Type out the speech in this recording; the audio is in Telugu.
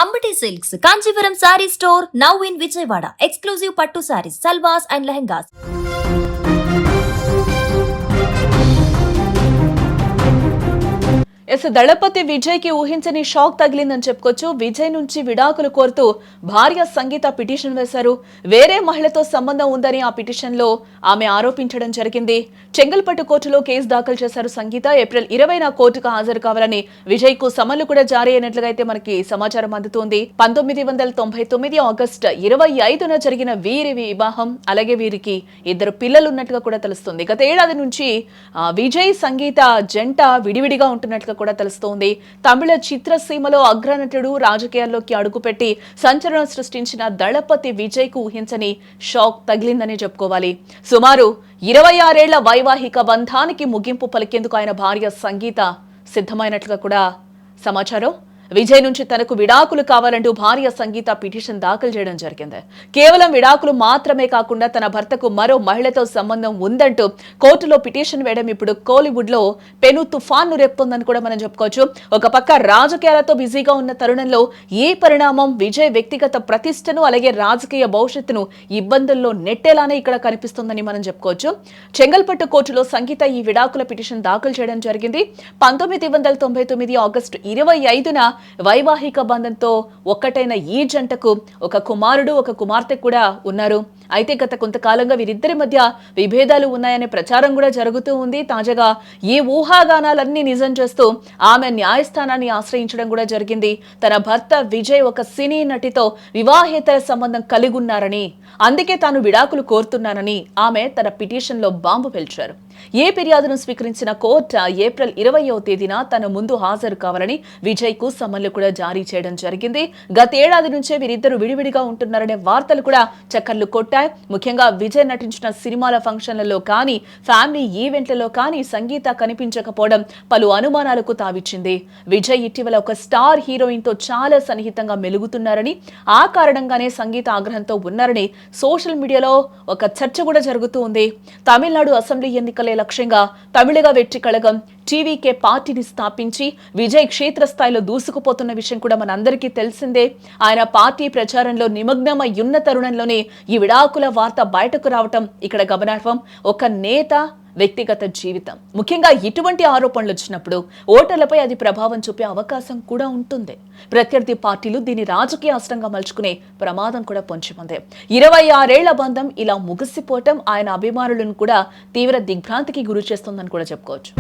Ambati Silks, Kanchipuram Saree Store, now in Vijayawada. Exclusive Pattu Sarees, Salwas and Lehengas. దళపతి విజయ్ కి ఊహించని షాక్ తగిలిందని చెప్పుకోవచ్చు. విజయ్ నుంచి విడాకులు కోరుతూ భార్య సంగీత పిటిషన్ వేశారు. వేరే మహిళతో సంబంధం ఉందని ఆ పిటిషన్ లో ఆమె ఆరోపించడం జరిగింది. చెంగల్పట్టు కోర్టులో కేసు దాఖలు చేశారు సంగీత. ఏప్రిల్ 20న కోర్టుకు హాజరు కావాలని విజయ్ కు సమన్లు కూడా జారీ అయినట్లుగా అయితే మనకి సమాచారం అందుతోంది. 1999 ఆగస్టు 25న జరిగిన వీరి వివాహం, అలాగే వీరికి 2 పిల్లలున్నట్టుగా కూడా తెలుస్తుంది. గత ఏడాది నుంచి విజయ్ సంగీత జంట విడివిడిగా ఉంటున్నట్లుగా కూడా తెలుస్తోంది. తమిళ చిత్రసీమలో అగ్రనటుడు రాజకీయాల్లోకి అడుగుపెట్టి సంచలనం సృష్టించిన దళపతి విజయ్ కు ఊహించని షాక్ తగిలిందని చెప్పుకోవాలి. సుమారు 26 ఏళ్ల వైవాహిక బంధానికి ముగింపు పలికేందుకు ఆయన భార్య సంగీత సిద్ధమైనట్లుగా కూడా సమాచారం. విజయ్ నుంచి తనకు విడాకులు కావాలంటూ భార్య సంగీత పిటిషన్ దాఖలు చేయడం జరిగింది. కేవలం విడాకులు మాత్రమే కాకుండా తన భర్తకు మరో మహిళతో సంబంధం ఉందంటూ కోర్టులో పిటిషన్ వేయడం ఇప్పుడు కోలీవుడ్ లో పెను తుఫాన్ను రేపుతోందని కూడా మనం చెప్పుకోవచ్చు. ఒక పక్క రాజకీయాలతో బిజీగా ఉన్న తరుణంలో ఈ పరిణామం విజయ్ వ్యక్తిగత ప్రతిష్టను, అలాగే రాజకీయ భవిష్యత్తును ఇబ్బందుల్లో నెట్టేలానే ఇక్కడ కనిపిస్తోందని మనం చెప్పుకోవచ్చు. చెంగల్పట్టు కోర్టులో సంగీత ఈ విడాకుల పిటిషన్ దాఖలు చేయడం జరిగింది. 1999 ఆగస్టు 25న వైవాహిక బంధంతో ఒక్కటైన ఈ జంటకు ఒక కుమారుడు, ఒక కుమార్తె కూడా ఉన్నారు. అయితే గత కొంతకాలంగా వీరిద్దరి మధ్య విభేదాలు ఉన్నాయనే ప్రచారం కూడా జరుగుతూ ఉంది. తాజాగా ఈ ఊహాగానాలన్నీ నిజం చేస్తూ ఆమె న్యాయస్థానాన్ని ఆశ్రయించడం కూడా జరిగింది. తన భర్త విజయ్ ఒక సినీ నటితో వివాహేతర సంబంధం కలిగి ఉన్నారని, అందుకే తాను విడాకులు కోరుతున్నానని ఆమె తన పిటిషన్ లో బాంబు పేల్చారు. ఏ ఫిర్యాదును స్వీకరించిన కోర్టు ఏప్రిల్ 20వ తేదీన తన ముందు హాజరు కావాలని విజయ్ కు సమన్లు కూడా జారీ చేయడం జరిగింది. గత ఏడాది నుంచే వీరిద్దరు విడివిడిగా ఉంటున్నారనే వార్తలు కూడా చక్కర్లు కొట్టాయి. ముఖ్యంగా విజయ్ నటించిన సినిమాల ఫంక్షన్లలో కానీ, ఫ్యామిలీ ఈవెంట్లలో కానీ సంగీత కనిపించకపోవడం పలు అనుమానాలకు తావిచ్చింది. విజయ్ ఇటీవల ఒక స్టార్ హీరోయిన్ తో చాలా సన్నిహితంగా మెలుగుతున్నారని, ఆ కారణంగానే సంగీత ఆగ్రహంతో ఉన్నారని సోషల్ మీడియాలో ఒక చర్చ కూడా జరుగుతూ ఉంది. తమిళనాడు అసెంబ్లీ ఎన్నికలే లక్ష్యంగా తమిళగ వెట్రి కళగం టీవీకే పార్టీని స్థాపించి విజయ్ క్షేత్రస్థాయిలో దూసుకుపోతున్న విషయం కూడా మనందరికీ తెలిసిందే. ఆయన పార్టీ ప్రచారంలో నిమగ్నమై ఉన్న తరుణంలోనే ఈ విడాకుల వార్త బయటకు రావటం ఇక్కడ గమనార్హం. ఒక నేత వ్యక్తిగత జీవితం, ముఖ్యంగా ఇటువంటి ఆరోపణలు వచ్చినప్పుడు ఓటర్లపై అది ప్రభావం చూపే అవకాశం కూడా ఉంటుంది. ప్రత్యర్థి పార్టీలు దీన్ని రాజకీయ అస్త్రంగా మలుచుకునే ప్రమాదం కూడా పొంచి ఉంది. 26 ఏళ్ల బంధం ఇలా ముగిసిపోవటం ఆయన అభిమానులను కూడా తీవ్ర దిగ్భ్రాంతికి గురి చేస్తుందని కూడా చెప్పుకోవచ్చు.